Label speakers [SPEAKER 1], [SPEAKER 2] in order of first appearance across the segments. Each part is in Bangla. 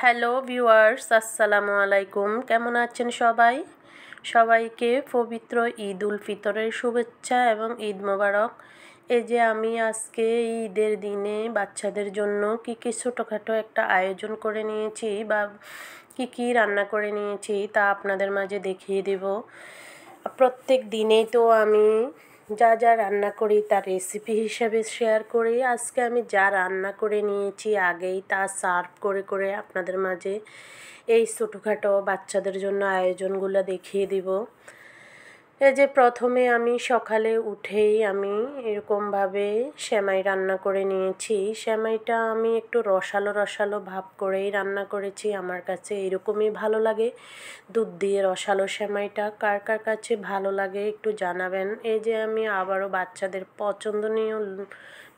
[SPEAKER 1] হ্যালো ভিউয়ার্স, আসসালামু আলাইকুম। কেমন আছেন সবাই? সবাইকে পবিত্র ঈদ উল ফিতরের শুভেচ্ছা এবং ঈদ মোবারক। এই যে আমি আজকে ঈদের দিনে বাচ্চাদের জন্য কী ছোটোখাটো একটা আয়োজন করে নিয়েছি বা কী রান্না করে নিয়েছি তা আপনাদের মাঝে দেখিয়ে দেব। প্রত্যেক দিনেই তো আমি যা রান্না করি তার রেসিপি হিসাবে শেয়ার করি। আজকে আমি যা রান্না করে নিয়েছি আগেই তা সার্ভ করে আপনাদের মাঝে এই ছোটোখাটো বাচ্চাদের জন্য আয়োজনগুলো দেখিয়ে দিব। এই যে প্রথমে আমি সকালে উঠেই আমি এরকমভাবে সেমাই রান্না করে নিয়েছি। সেমাইটা আমি একটু রসালো ভাব করেই রান্না করেছি। আমার কাছে এরকমই ভালো লাগে, দুধ দিয়ে রসালো সেমাইটা। কার কার কাছে ভালো লাগে একটু জানাবেন। এই যে আমি আবারও বাচ্চাদের পছন্দনীয়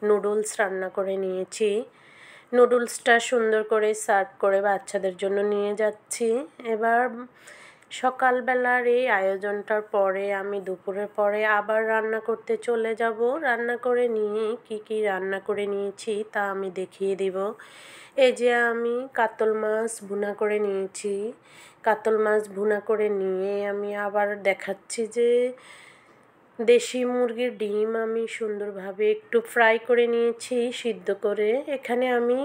[SPEAKER 1] নুডলস রান্না করে নিয়েছি। নুডলসটা সুন্দর করে সার্ভ করে বাচ্চাদের জন্য নিয়ে যাচ্ছি। এবার সকালবেলার এই আয়োজনটার পরে আমি দুপুরের পরে আবার রান্না করতে চলে যাব। রান্না করে নিয়ে কী রান্না করে নিয়েছি তা আমি দেখিয়ে দিব। এই যে আমি কাতল মাছ ভুনা করে নিয়েছি। কাতল মাছ ভুনা করে নিয়ে আমি আবার দেখাচ্ছি যে দেশি মুরগির ডিম আমি সুন্দরভাবে একটু ফ্রাই করে নিয়েছি সিদ্ধ করে। এখানে আমি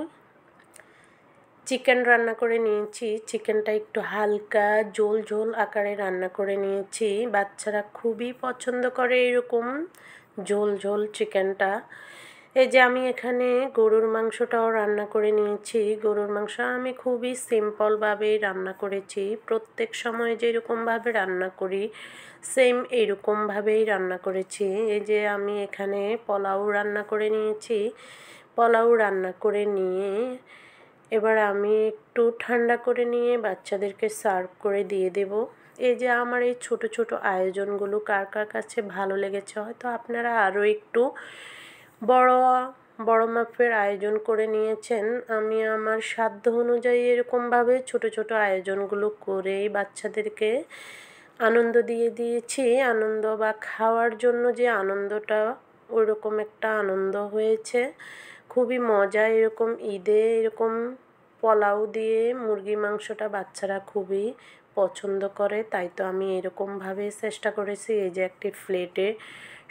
[SPEAKER 1] চিকেন রান্না করে নিয়েছি। চিকেনটা একটু হালকা ঝোল আকারে রান্না করে নিয়েছি। বাচ্চারা খুবই পছন্দ করে এরকম ঝোল চিকেনটা। এই যে আমি এখানে গরুর মাংসটাও রান্না করে নিয়েছি। গরুর মাংস আমি খুবই সিম্পলভাবেই রান্না করেছি। প্রত্যেক সময় যেরকমভাবে রান্না করি সেম এরকমভাবেই রান্না করেছি। এই যে আমি এখানে পোলাও রান্না করে নিয়েছি। পোলাও রান্না করে নিয়ে এবার আমি একটু ঠান্ডা করে নিয়ে বাচ্চাদেরকে সার্ভ করে দিয়ে দেব। এই যে আমার এই ছোট আয়োজনগুলো কার কাছে ভালো লেগেছে, হয়তো আপনারা আরও একটু বড় মাপের আয়োজন করে নিয়েছেন। আমি আমার সাধ্য অনুযায়ী এরকমভাবে ছোট আয়োজনগুলো করেই বাচ্চাদেরকে আনন্দ দিয়েছি। আনন্দ বা খাওয়ার জন্য যে আনন্দটা, ওইরকম একটা আনন্দ হয়েছে। খুবই মজা এরকম ঈদে এরকম পোলাও দিয়ে মুরগি মাংসটা বাচ্চারা খুবই পছন্দ করে। তাই তো আমি এরকমভাবে চেষ্টা করেছি। এই যে একটি প্লেটে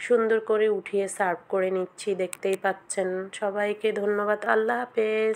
[SPEAKER 1] সুন্দর করে উঠিয়ে সার্ভ করে নিচ্ছি, দেখতেই পাচ্ছেন। সবাইকে ধন্যবাদ। আল্লাহ হাফেজ।